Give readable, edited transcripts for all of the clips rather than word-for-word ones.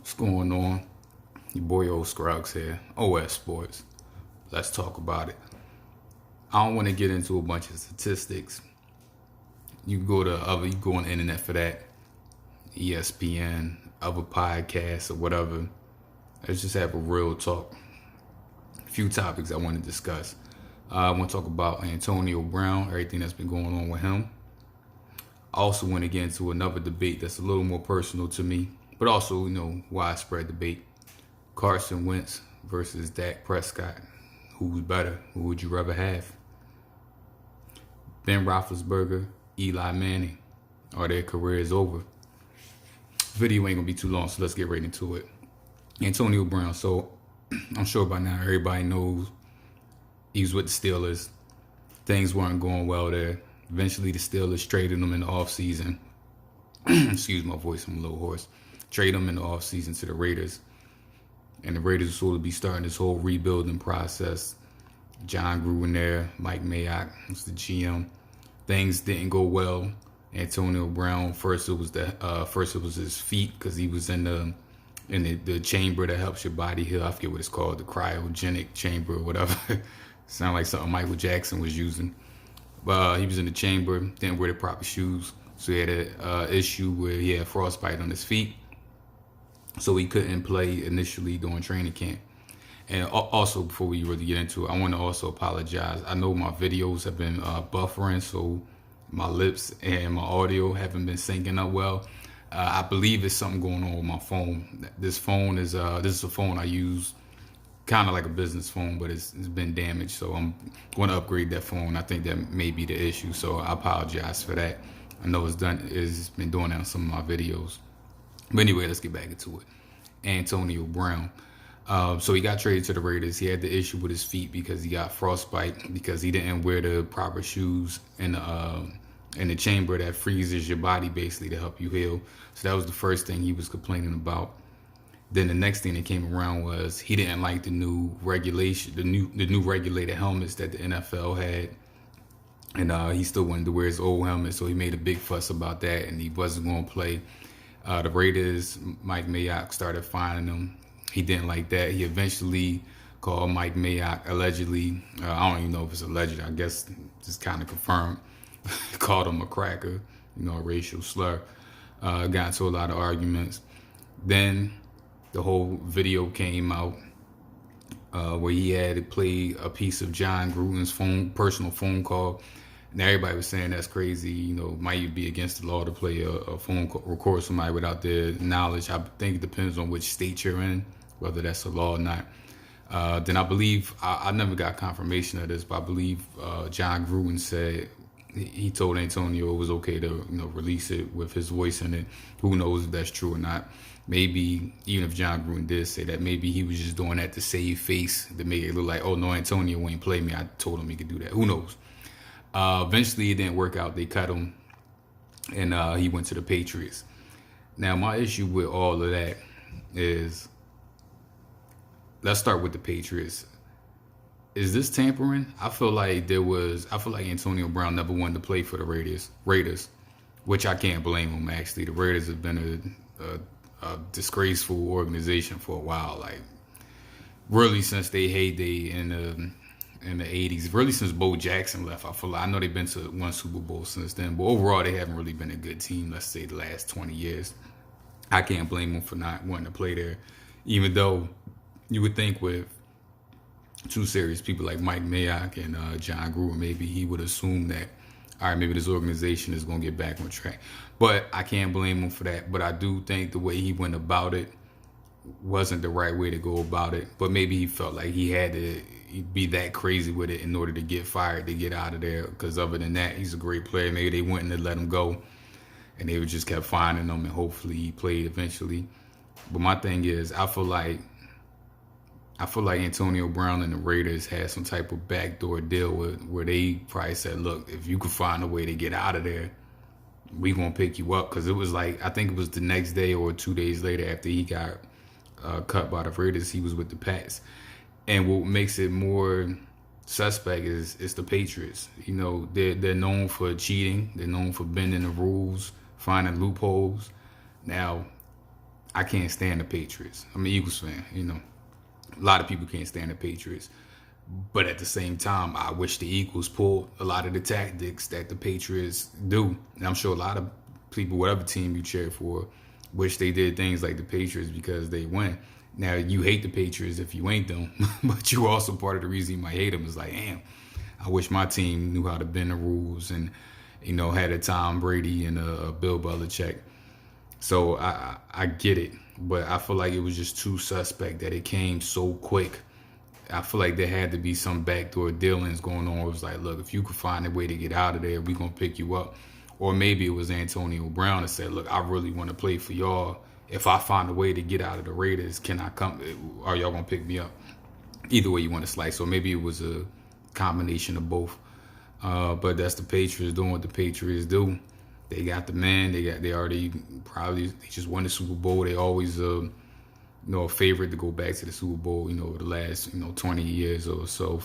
What's going on? Your boy old Scruggs here, OS Sports. Let's talk about it. I don't want to get into a bunch of statistics. You go on the internet for that, ESPN, other podcasts or whatever. Let's just have a real talk. A few topics I want to discuss. I want to talk about Antonio Brown, everything that's been going on with him. I also want to get into another debate that's a little more personal to me, but also, widespread debate. Carson Wentz versus Dak Prescott. Who's better? Who would you rather have? Ben Roethlisberger, Eli Manning. Are their careers over? Video ain't gonna be too long, so let's get right into it. Antonio Brown. So I'm sure by now everybody knows he was with the Steelers. Things weren't going well there. Eventually the Steelers traded him in the offseason. Excuse my voice, I'm a little hoarse. Trade him in the offseason to the Raiders. And the Raiders will sort of be starting this whole rebuilding process. John Gruden there, Mike Mayock was the GM. Things didn't go well. Antonio Brown, first it was his feet because he was in the chamber that helps your body heal. I forget what it's called, the cryogenic chamber or whatever. Sound like something Michael Jackson was using. But he was in the chamber, didn't wear the proper shoes, so he had an issue where he had frostbite on his feet. So he couldn't play initially during training camp. And also, before we really get into it, I want to also apologize. I know my videos have been buffering, so my lips and my audio haven't been syncing up well. I believe there's something going on with my phone. This is a phone I use kind of like a business phone, but it's been damaged. So I'm going to upgrade that phone. I think that may be the issue. So I apologize for that. I know it's been doing that on some of my videos. But anyway, let's get back into it. Antonio Brown. So he got traded to the Raiders. He had the issue with his feet because he got frostbite because he didn't wear the proper shoes in the chamber that freezes your body basically to help you heal. So that was the first thing he was complaining about. Then the next thing that came around was he didn't like the new regulation, the new regulated helmets that the NFL had. And he still wanted to wear his old helmet, so he made a big fuss about that, and he wasn't going to play. The Raiders, Mike Mayock started fining him. He didn't like that. He eventually called Mike Mayock, allegedly, I don't even know if it's alleged, I guess just kind of confirmed, called him a cracker, a racial slur. Got into a lot of arguments. Then the whole video came out where he had played a piece of John Gruden's personal phone call. And everybody was saying that's crazy, might be against the law to play a phone call, record somebody without their knowledge. I think it depends on which state you're in, whether that's a law or not. Then I believe, I never got confirmation of this, but I believe John Gruden said he told Antonio it was okay to release it with his voice in it. Who knows if that's true or not. Maybe, even if John Gruden did say that, maybe he was just doing that to save face, to make it look like, oh no, Antonio ain't play me. I told him he could do that. Who knows? Eventually, it didn't work out. They cut him, and he went to the Patriots. Now, my issue with all of that is, let's start with the Patriots. Is this tampering? I feel like Antonio Brown never wanted to play for the Raiders, which I can't blame him, actually. The Raiders have been a disgraceful organization for a while, like really since they heyday in the 80s, really since Bo Jackson left. I know they've been to one Super Bowl since then, but overall they haven't really been a good team, let's say the last 20 years. I can't blame them for not wanting to play there, even though you would think with two serious people like Mike Mayock and John Gruden, maybe he would assume that, all right, maybe this organization is going to get back on track. But I can't blame him for that. But I do think the way he went about it wasn't the right way to go about it. But maybe he felt like he had to be that crazy with it in order to get fired, to get out of there. Because other than that, he's a great player. Maybe they wouldn't have let him go, and they would just kept finding him, and hopefully he played eventually. But my thing is, I feel like Antonio Brown and the Raiders had some type of backdoor deal where they probably said, look, if you can find a way to get out of there, we gonna pick you up. Because it was like, I think it was the next day or 2 days later after he got cut by the Raiders, he was with the Pats. And what makes it more suspect is the Patriots. They're known for cheating. They're known for bending the rules, finding loopholes. Now, I can't stand the Patriots. I'm an Eagles fan, you know. A lot of people can't stand the Patriots. But at the same time, I wish the Eagles pulled a lot of the tactics that the Patriots do. And I'm sure a lot of people, whatever team you cheer for, wish they did things like the Patriots because they win. Now, you hate the Patriots if you ain't them, but you also part of the reason you might hate them is like, damn, I wish my team knew how to bend the rules and, you know, had a Tom Brady and a Bill Belichick. So I get it, but I feel like it was just too suspect that it came so quick. I feel like there had to be some backdoor dealings going on. It was like, look, if you could find a way to get out of there, we're going to pick you up. Or maybe it was Antonio Brown that said, look, I really want to play for y'all. If I find a way to get out of the Raiders, can I come? Are y'all going to pick me up? Either way you want to slice. So maybe it was a combination of both. But that's the Patriots doing what the Patriots do. They got the man. They just won the Super Bowl. They always a favorite to go back to the Super Bowl, over the last, 20 years or so,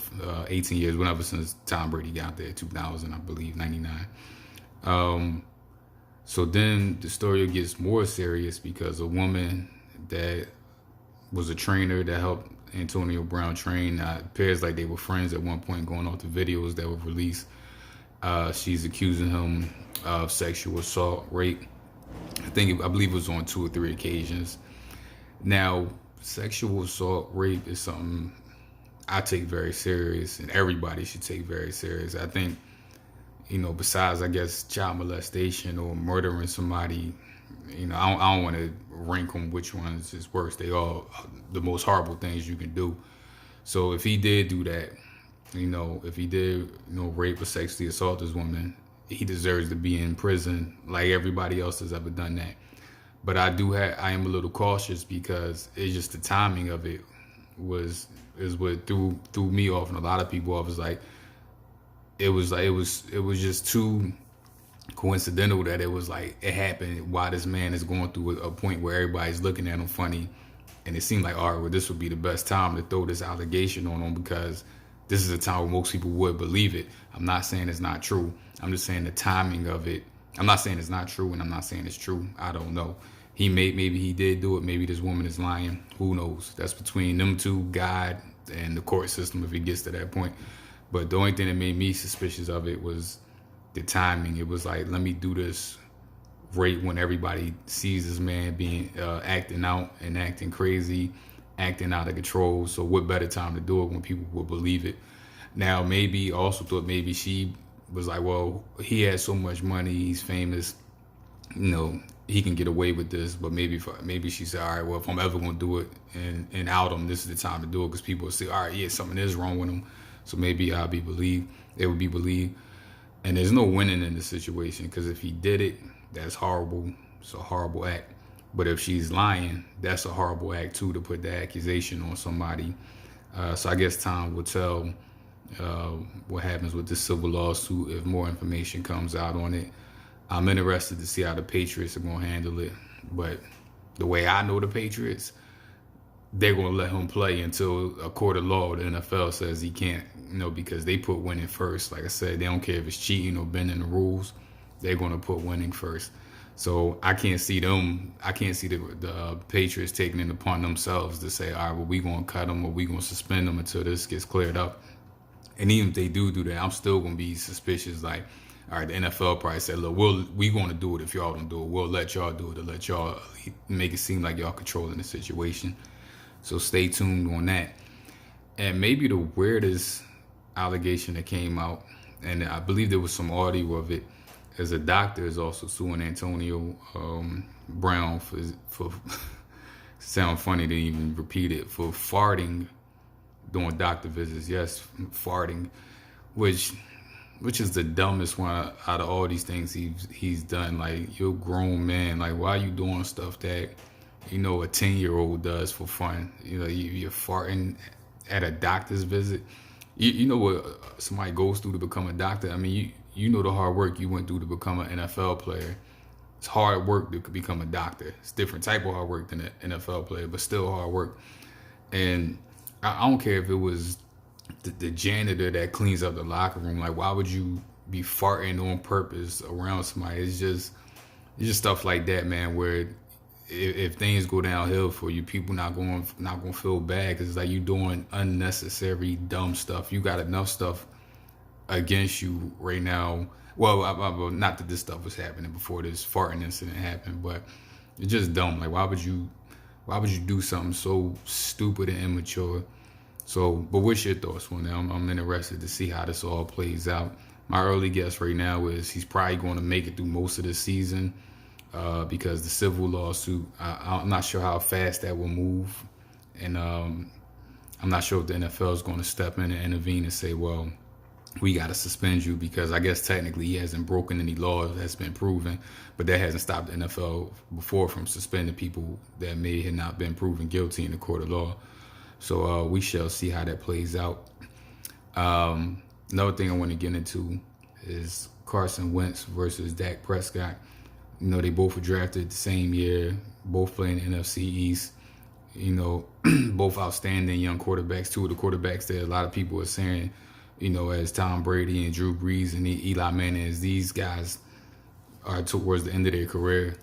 18 years, whenever since Tom Brady got there, 2000, I believe, 99. So then the story gets more serious because a woman that was a trainer that helped Antonio Brown train, it appears like they were friends at one point going off the videos that were released. She's accusing him of sexual assault, rape. I believe it was on 2 or 3 occasions. Now, sexual assault, rape is something I take very serious, and everybody should take very serious. I think, besides, I guess, child molestation or murdering somebody, I don't want to rank them which ones is worse. They all the most horrible things you can do. So if he did do that, if he did, rape or sexually assault this woman, he deserves to be in prison like everybody else has ever done that. But I am a little cautious because it's just the timing of it is what threw me off and a lot of people off. It was just too coincidental that it happened while this man is going through a point where everybody's looking at him funny, and it seemed like, all right, well, this would be the best time to throw this allegation on him because this is a time where most people would believe it. I'm not saying it's not true. I'm just saying the timing of it. I'm not saying it's not true, and I'm not saying it's true. I don't know. Maybe he did do it. Maybe this woman is lying. Who knows? That's between them two, God, and the court system if it gets to that point. But the only thing that made me suspicious of it was the timing. It was like, let me do this right when everybody sees this man being acting out and acting crazy, acting out of control. So what better time to do it when people will believe it? Now, maybe also thought maybe she was like, well, he has so much money, he's famous, he can get away with this. But maybe she said, all right, well, if I'm ever going to do it and out him, this is the time to do it because people will say, all right, yeah, something is wrong with him. So maybe I'll be believed. It would be believed. And there's no winning in this situation because if he did it, that's horrible. It's a horrible act. But if she's lying, that's a horrible act too, to put the accusation on somebody. So I guess time will tell what happens with this civil lawsuit if more information comes out on it. I'm interested to see how the Patriots are going to handle it. But the way I know the Patriots, they're going to let him play until a court of law, the NFL, says he can't, because they put winning first. Like I said, they don't care if it's cheating or bending the rules. They're going to put winning first. So I can't see the Patriots taking it upon themselves to say, all right, well, we're going to cut them or we're going to suspend them until this gets cleared up. And even if they do that, I'm still going to be suspicious. Like, all right, the NFL probably said, look, we're going to do it if y'all don't do it. We'll let y'all do it to let y'all make it seem like y'all controlling the situation. So stay tuned on that. And maybe the weirdest allegation that came out, and I believe there was some audio of it, is a doctor is also suing Antonio Brown for sound funny to even repeat it, for farting during doctor visits. Yes, farting, which is the dumbest one out of all these things he's done. Like, you're a grown man. Like, why are you doing stuff that a 10-year-old does for fun? You're farting at a doctor's visit. You know what somebody goes through to become a doctor. I mean, you know the hard work you went through to become an NFL player. It's hard work to become a doctor. It's a different type of hard work than an NFL player, but still hard work. And I don't care if it was the janitor that cleans up the locker room. Like, why would you be farting on purpose around somebody? It's just stuff like that, man, where if things go downhill for you, people not going to feel bad because it's like you doing unnecessary dumb stuff. You got enough stuff against you right now. Well, not that this stuff was happening before this farting incident happened, but it's just dumb. Like, why would you do something so stupid and immature? So, but what's your thoughts on that? I'm interested to see how this all plays out. My early guess right now is he's probably going to make it through most of the season because the civil lawsuit, I'm not sure how fast that will move. And I'm not sure if the NFL is going to step in and intervene and say, well, we got to suspend you because I guess technically he hasn't broken any laws that's been proven, but that hasn't stopped the NFL before from suspending people that may have not been proven guilty in the court of law. So we shall see how that plays out. Another thing I want to get into is Carson Wentz versus Dak Prescott. You know, they both were drafted the same year, both playing the NFC East. You know, both outstanding young quarterbacks, two of the quarterbacks that a lot of people are saying, you know, as Tom Brady and Drew Brees and Eli Manning, as these guys are towards the end of their career.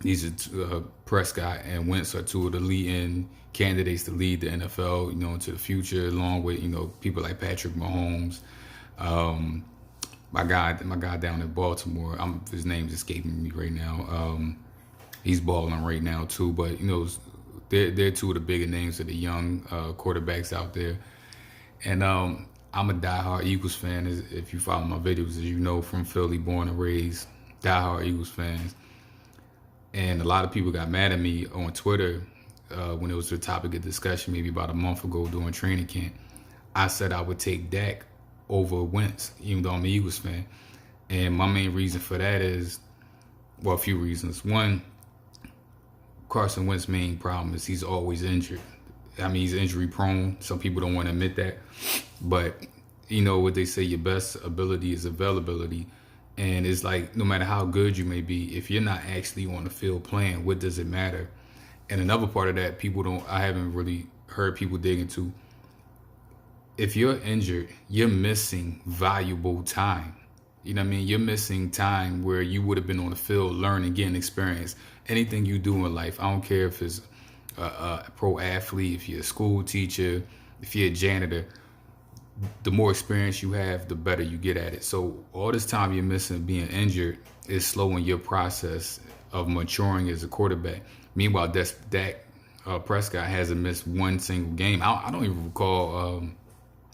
These are Prescott and Wentz are two of the leading candidates to lead the NFL, you know, into the future, along with, you know, people like Patrick Mahomes. My guy down in Baltimore, his name's escaping me right now. He's balling right now too, but you know, they're two of the bigger names of the young quarterbacks out there. And I'm a diehard Eagles fan. If you follow my videos, as you know, from Philly, born and raised, diehard Eagles fans. And a lot of people got mad at me on Twitter when it was the topic of discussion maybe about a month ago during training camp. I said I would take Dak over Wentz, even though I'm an Eagles fan. And my main reason for that is, well, a few reasons. One, Carson Wentz's main problem is he's always injured. I mean, he's injury prone. Some people don't want to admit that. But, you know what they say, your best ability is availability. And it's like, no matter how good you may be, if you're not actually on the field playing, what does it matter? And another part of that, I haven't really heard people dig into. If you're injured, you're missing valuable time. You know what I mean? You're missing time where you would have been on the field learning, getting experience. Anything you do in life, I don't care if it's a pro athlete, if you're a school teacher, if you're a janitor, the more experience you have, the better you get at it. So all this time you're missing being injured is slowing your process of maturing as a quarterback. Meanwhile, Dak Prescott hasn't missed one single game. I don't even recall.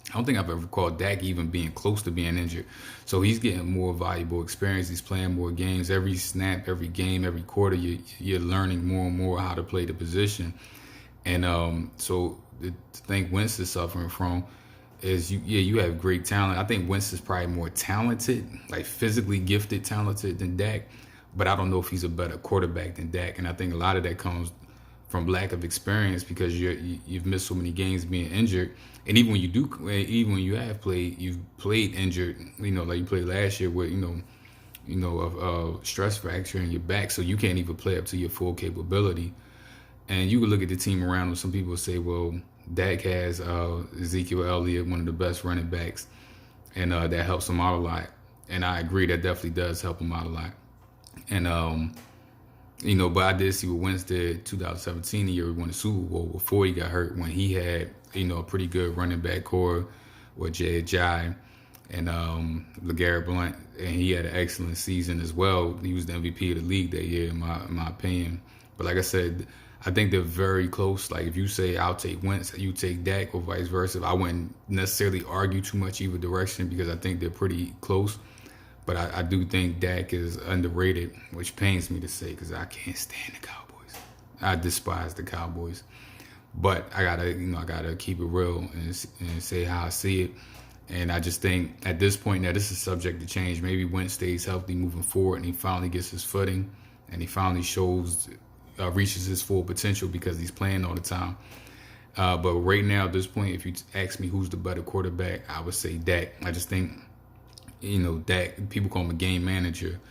I don't think I've ever recalled Dak even being close to being injured. So he's getting more valuable experience. He's playing more games. Every snap, every game, every quarter, you're learning more and more how to play the position. And so the thing Wentz is suffering from is you have great talent. I think Wentz is probably more talented, like physically gifted, talented than Dak. But I don't know if he's a better quarterback than Dak. And I think a lot of that comes from lack of experience because you've missed so many games being injured. And even when you have played, you've played injured. You know, like you played last year with a stress fracture in your back, so you can't even play up to your full capability. And you would look at the team around him. Some people say, well, Dak has Ezekiel Elliott, one of the best running backs, and that helps him out a lot. And I agree, that definitely does help him out a lot. And but I did see what Wentz did 2017, the year he won the Super Bowl, before he got hurt, when he had, a pretty good running back core with Jay Ajayi and LeGarrette Blount, and he had an excellent season as well. He was the MVP of the league that year, in my opinion. But like I said, I think they're very close. Like if you say I'll take Wentz, you take Dak, or vice versa, I wouldn't necessarily argue too much either direction because I think they're pretty close. But I do think Dak is underrated, which pains me to say because I can't stand the Cowboys. I despise the Cowboys. But I gotta keep it real and say how I see it. And I just think at this point now, this is subject to change. Maybe Wentz stays healthy moving forward and he finally gets his footing and he finally reaches his full potential because he's playing all the time. But right now, at this point, if you ask me who's the better quarterback, I would say Dak. I just think, Dak, people call him a game manager,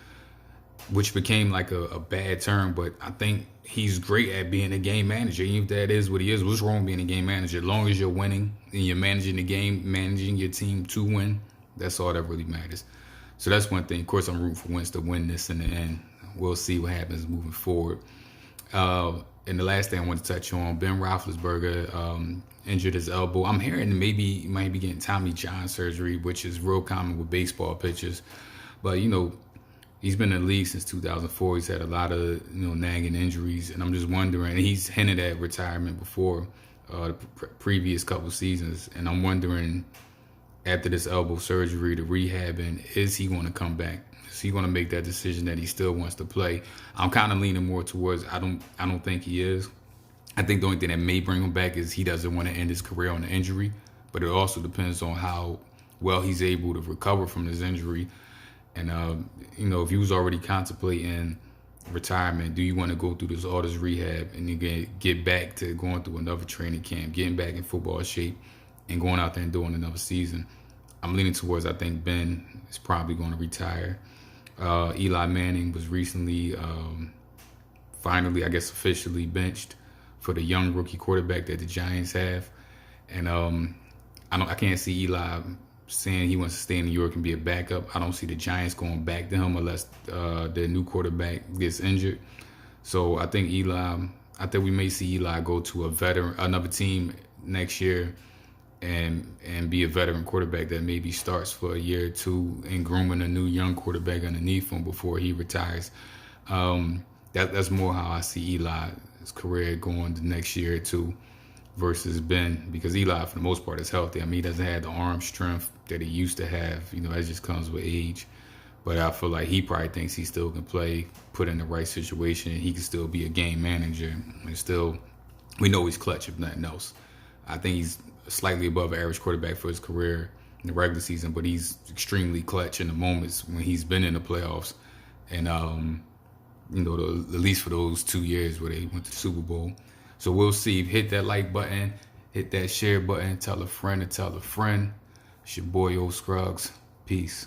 which became like a bad term, but I think he's great at being a game manager. Even if that is what he is, what's wrong with being a game manager? As long as you're winning and you're managing the game, managing your team to win, that's all that really matters. So that's one thing. Of course, I'm rooting for Wentz to win this in the end. We'll see what happens moving forward. And the last thing I want to touch on, Ben Roethlisberger injured his elbow. I'm hearing maybe he might be getting Tommy John surgery, which is real common with baseball pitchers. But, he's been in the league since 2004. He's had a lot of, nagging injuries. And I'm just wondering, he's hinted at retirement before the previous couple seasons. And I'm wondering, after this elbow surgery, the rehabbing, is he going to come back? Is he going to make that decision that he still wants to play? I'm kind of leaning more towards I don't think he is. I think the only thing that may bring him back is he doesn't want to end his career on an injury. But it also depends on how well he's able to recover from his injury. And, if he was already contemplating retirement, do you want to go through all this rehab and then get back to going through another training camp, getting back in football shape, and going out there and doing another season? I'm leaning towards, I think Ben is probably going to retire. Eli Manning was recently, finally, I guess officially benched for the young rookie quarterback that the Giants have. And I can't see Eli saying he wants to stay in New York and be a backup. I don't see the Giants going back to him unless their new quarterback gets injured. So I think we may see Eli go to another team next year and be a veteran quarterback that maybe starts for a year or two and grooming a new young quarterback underneath him before he retires. That's more how I see Eli's career going the next year or two versus Ben, because Eli, for the most part, is healthy. I mean, he doesn't have the arm strength that he used to have. That just comes with age. But I feel like he probably thinks he still can play, put in the right situation, and he can still be a game manager. And still, we know he's clutch, if nothing else. I think he's slightly above average quarterback for his career in the regular season, but he's extremely clutch in the moments when he's been in the playoffs. And, at least for those 2 years where they went to the Super Bowl. So we'll see. Hit that like button, hit that share button, tell a friend to tell a friend. It's your boy, Old Scruggs. Peace.